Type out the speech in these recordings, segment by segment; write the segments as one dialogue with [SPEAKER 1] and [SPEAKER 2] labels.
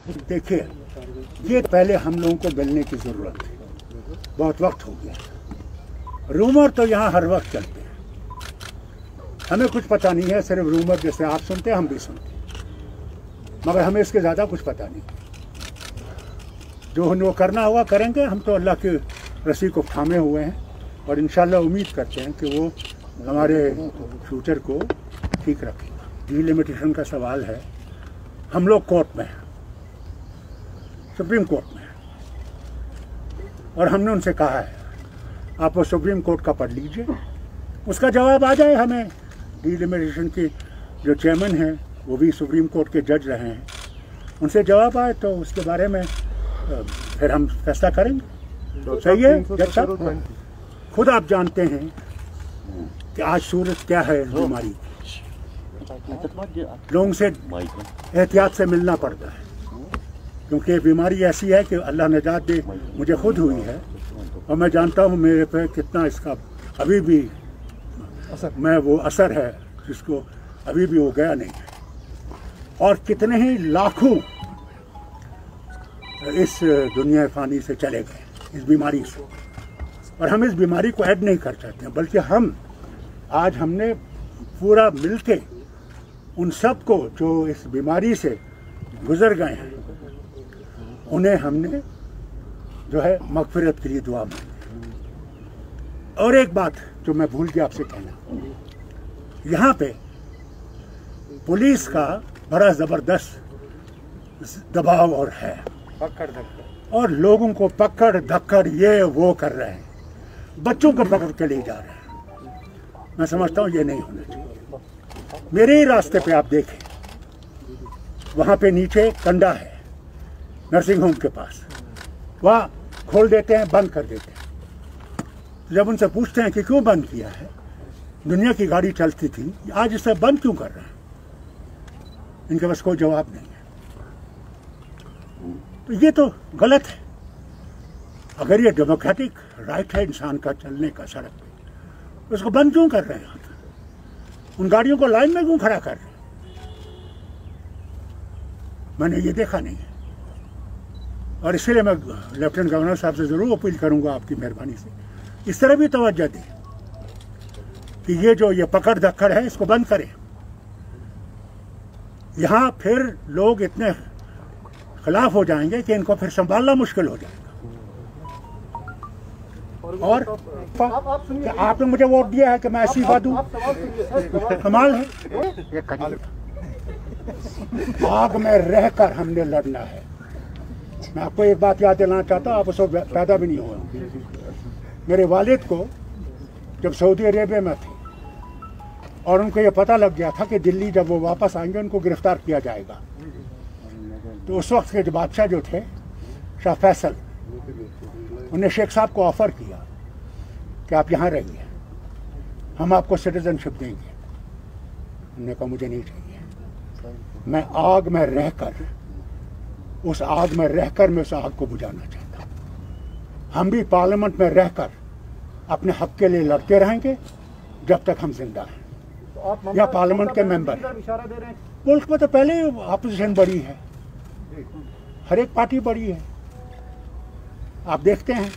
[SPEAKER 1] देखिए, ये पहले हम लोगों को मिलने की ज़रूरत है, बहुत वक्त हो गया। रूमर तो यहाँ हर वक्त चलते हैं, हमें कुछ पता नहीं है, सिर्फ रूमर जैसे आप सुनते हैं हम भी सुनते हैं, मगर हमें इसके ज़्यादा कुछ पता नहीं। जो वो करना होगा करेंगे, हम तो अल्लाह की रस्सी को थामे हुए हैं और इंशाल्लाह उम्मीद करते हैं कि वो हमारे फ्यूचर को ठीक रखेगा। डिलिमिटेशन का सवाल है, हम लोग कोर्ट में हैं, सुप्रीम कोर्ट में हैं, और हमने उनसे कहा है आप वो सुप्रीम कोर्ट का पढ़ लीजिए, उसका जवाब आ जाए हमें। डिलिमिटेशन की जो चेयरमैन हैं वो भी सुप्रीम कोर्ट के जज रहे हैं, उनसे जवाब आए तो उसके बारे में फिर हम फैसला करेंगे। सही है जज साहब? खुद आप जानते हैं कि आज सूरत क्या है इस बीमारी की। लोगों से एहतियात से मिलना पड़ता है, क्योंकि ये बीमारी ऐसी है कि अल्लाह नजात दे, मुझे खुद हुई है और मैं जानता हूँ मेरे पे कितना इसका अभी भी मैं वो असर है जिसको अभी भी वो गया नहीं है, और कितने ही लाखों इस दुनिया फानी से चले गए इस बीमारी से, और हम इस बीमारी को ऐड नहीं कर सकते, बल्कि हम आज हमने पूरा मिलके उन सब को जो इस बीमारी से गुजर गए हैं उन्हें हमने जो है मगफिरत के लिए दुआ मांगी। और एक बात जो मैं भूल गया आपसे कहना, यहाँ पे पुलिस का बड़ा ज़बरदस्त दबाव और है, और लोगों को पकड़ धक्कड़ ये वो कर रहे हैं, बच्चों को पकड़ के ले जा रहे हैं। मैं समझता हूँ ये नहीं होना चाहिए। मेरे ही रास्ते पे आप देखें, वहाँ पे नीचे कंडा है नर्सिंग होम के पास, वहाँ खोल देते हैं, बंद कर देते हैं। जब उनसे पूछते हैं कि क्यों बंद किया है, दुनिया की गाड़ी चलती थी, आज इसे बंद क्यों कर रहे हैं, इनके पास कोई जवाब नहीं है। तो ये तो गलत है। अगर ये डेमोक्रेटिक राइट है इंसान का चलने का सड़क पे, तो उसको बंद क्यों कर रहे हैं? उन गाड़ियों को लाइन में क्यों खड़ा कर रहे हैं? मैंने ये देखा नहीं है, और इसलिए मैं लेफ्टिनेंट गवर्नर साहब से ज़रूर अपील करूंगा आपकी मेहरबानी से इस तरह भी तवज्जो दें कि ये पकड़ धक्कड़ है इसको बंद करें। यहाँ फिर लोग इतने खिलाफ हो जाएंगे कि इनको फिर संभालना मुश्किल हो जाएगा। और आपने मुझे वोट दिया है कि मैं इस्तीफा दूं, कमाल है। आग में रहकर हमने लड़ना है। मैं आपको एक बात याद दिलाना चाहता हूँ, आप उस वक्त पैदा भी नहीं हुए। मेरे वालिद को जब सऊदी अरेबिया में थे और उनको ये पता लग गया था कि दिल्ली जब वो वापस आएंगे उनको गिरफ्तार किया जाएगा, तो उस वक्त के जो बादशाह जो थे शाह फैसल, उन्हें शेख साहब को ऑफर किया कि आप यहाँ रहिए, हम आपको सिटीजनशिप देंगे। उन्होंने कहा मुझे नहीं चाहिए, मैं आग में रहकर उस आग में उस आग को बुझाना चाहता हूँ। हम भी पार्लियामेंट में रहकर अपने हक के लिए लड़ते रहेंगे जब तक हम जिंदा हैं। तो या पार्लियामेंट के मेंबर, मुल्क में तो पहले ही अपोजिशन बड़ी है, हर एक पार्टी बड़ी है, आप देखते हैं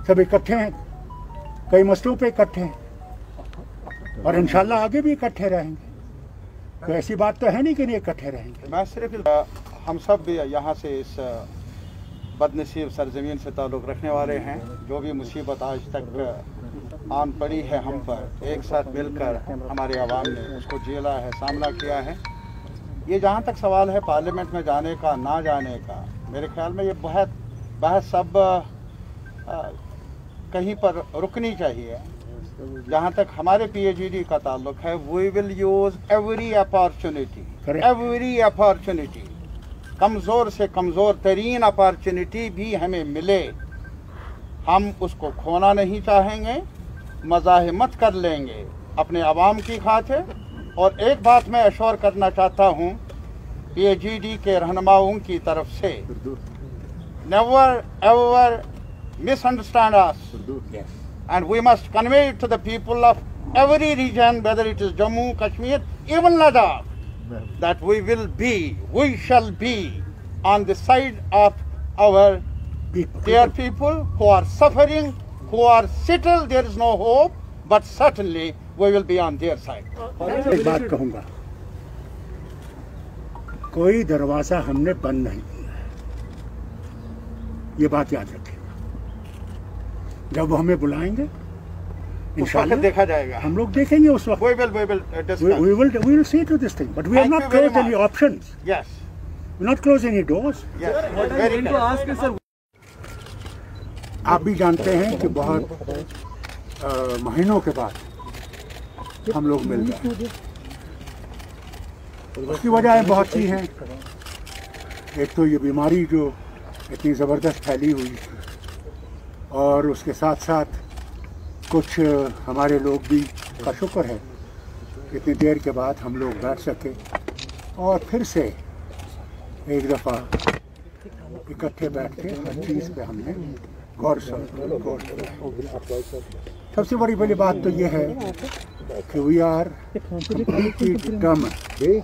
[SPEAKER 1] सब इकट्ठे हैं, कई मसलों पे इकट्ठे हैं, और इंशाल्लाह आगे भी इकट्ठे रहेंगे। तो ऐसी बात तो है नहीं कि नहीं इकट्ठे रहेंगे।
[SPEAKER 2] मैं सिर्फ हम सब भी यहाँ से इस बदनसीब सरजमीन से ताल्लुक़ रखने वाले हैं, जो भी मुसीबत आज तक आन पड़ी है हम पर, एक साथ मिलकर हमारे आवाम ने उसको झेला है, सामना किया है। ये जहाँ तक सवाल है पार्लियामेंट में जाने का ना जाने का, मेरे ख्याल में ये बहस सब कहीं पर रुकनी चाहिए। जहाँ तक हमारे PhD का ताल्लुक है, we will use every opportunity, कमज़ोर से कमज़ोर तरीन अपॉर्चुनिटी भी हमें मिले, हम उसको खोना नहीं चाहेंगे, मज़ाहिमत कर लेंगे अपने आवाम की खातिर। और एक बात मैं अश्योर करना चाहता हूँ PhD के रहनुमाओं की तरफ से, never ever misunderstand us, and we must convey it to the people of every region, whether it is Jammu, Kashmir, even Ladakh, that we shall be on the side of our dear people who are suffering, who are settled, there is no hope, but certainly we will be on their side.
[SPEAKER 1] एक बात कहूँगा, कोई दरवाजा हमने बंद नहीं किया है, ये बात याद रखें। जब वो हमें बुलाएंगे इंशाल्लाह
[SPEAKER 2] देखा जाएगा,
[SPEAKER 1] हम लोग देखेंगे उस वक्त। We will see to this thing, but we have not closed any options.
[SPEAKER 2] Yes.
[SPEAKER 1] We not close any doors.
[SPEAKER 2] Yes. Very good.
[SPEAKER 1] आप भी जानते हैं कि बहुत महीनों के बाद हम लोग मिल रहे हैं। उसकी वजह बहुत सी हैं। एक तो ये बीमारी जो इतनी ज़बरदस्त फैली हुई थी, और उसके साथ साथ कुछ हमारे लोग भी का शुक्र है इतनी देर के बाद हम लोग बैठ सके और फिर से एक दफ़ा इकट्ठे बैठ के हर चीज़ पे हमने गौर किया। सबसे बड़ी बात तो ये है कि वी आर कंप्लीटली डिटरमाइंड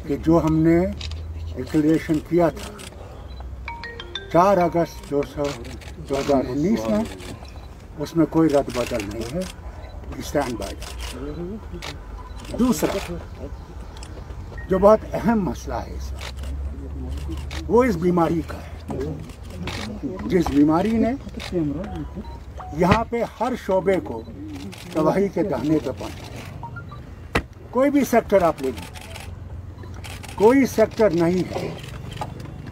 [SPEAKER 1] कि जो हमने डिक्लेरेशन किया था 4 अगस्त 2019 में, उसमें कोई रद्द बदल नहीं है। Stand by. दूसरा जो बहुत अहम मसला है इस वक्त, वो इस बीमारी का है, जिस बीमारी ने यहाँ पे हर शोबे को तबाही के दहने पे पहुँचा। कोई भी सेक्टर आप ले लीजिए, कोई सेक्टर नहीं है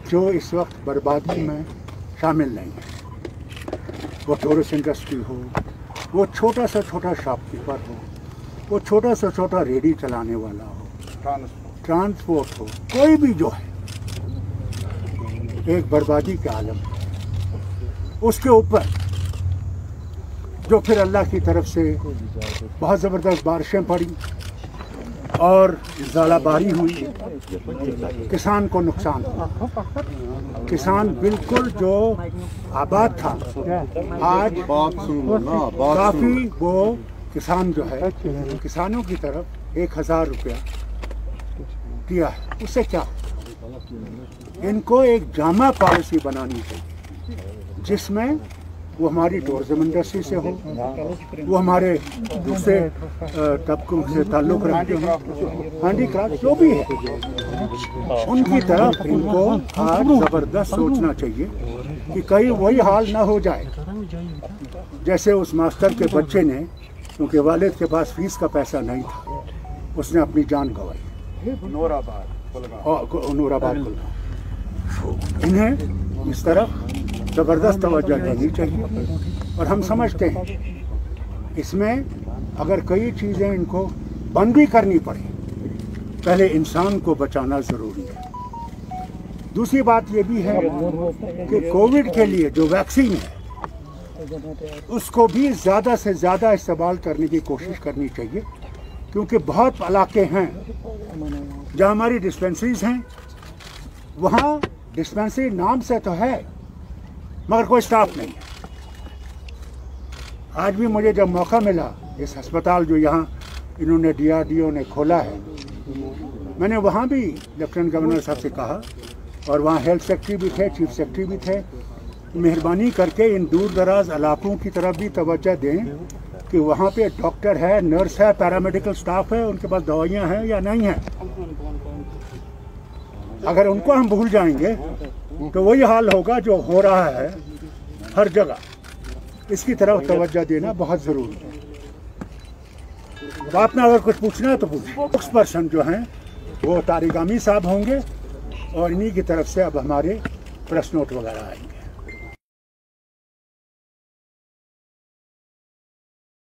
[SPEAKER 1] जो इस वक्त बर्बादी में शामिल नहीं है। वो टूरिस्ट इंडस्ट्री हो, वो छोटा से छोटा शॉपकीपर हो, वो छोटा से छोटा रेडी चलाने वाला हो, ट्रांसपोर्ट हो, कोई भी जो है एक बर्बादी के आलम है। उसके ऊपर जो फिर अल्लाह की तरफ से बहुत ज़बरदस्त बारिशें पड़ी और ज़ालाबारी हुई, किसान को नुकसान हुआ। किसान बिल्कुल जो आबाद था, आज काफ़ी वो किसान जो है किसानों की तरफ 1000 रुपया दिया है। उससे क्या, इनको एक जामा पॉलिसी बनानी चाहिए जिसमें वो हमारी टूरिज्म इंडस्ट्री से हो, वो हमारे दूसरे तबकों से ताल्लुक़ रखते हैं, हैंडीक्राफ्ट जो भी है, उनकी तरफ इनको आज ज़बरदस्त सोचना चाहिए कि कहीं वही हाल ना हो जाए जैसे उस मास्टर के बच्चे ने, क्योंकि वालिद के पास फीस का पैसा नहीं था, उसने अपनी जान गंवाई। नूराबाद इन्हें इस तरफ ज़बरदस्त तवज्जो देनी चाहिए। और हम समझते हैं इसमें अगर कई चीज़ें इनको बंद भी करनी पड़े, पहले इंसान को बचाना ज़रूरी है। दूसरी बात ये भी है कि कोविड के लिए जो वैक्सीन है उसको भी ज़्यादा से ज़्यादा इस्तेमाल करने की कोशिश करनी चाहिए, क्योंकि बहुत इलाके हैं जहाँ हमारी डिस्पेंसरीज हैं, वहाँ डिस्पेंसरी नाम से तो है मगर कोई स्टाफ नहीं है। आज भी मुझे जब मौका मिला, इस अस्पताल जो यहाँ इन्होंने DRDO ने खोला है, मैंने वहाँ भी लेफ्टिनेंट गवर्नर साहब से कहा, और वहाँ हेल्थ सेक्रेटरी भी थे, चीफ सेक्रेटरी भी थे, मेहरबानी करके इन दूर दराज इलाकों की तरफ भी तवज्जो दें कि वहाँ पे डॉक्टर है, नर्स है, पैरामेडिकल स्टाफ है, उनके पास दवाइयाँ हैं या नहीं हैं। अगर उनको हम भूल जाएंगे तो वही हाल होगा जो हो रहा है हर जगह। इसकी तरफ तवज्जो देना बहुत ज़रूरी है। तो आपने अगर कुछ पूछना है तो पूछिए। स्पोक्स पर्सन जो हैं वो तारिक आमी साहब होंगे, और इन्हीं की तरफ से अब हमारे प्रेस नोट वगैरह आएंगे।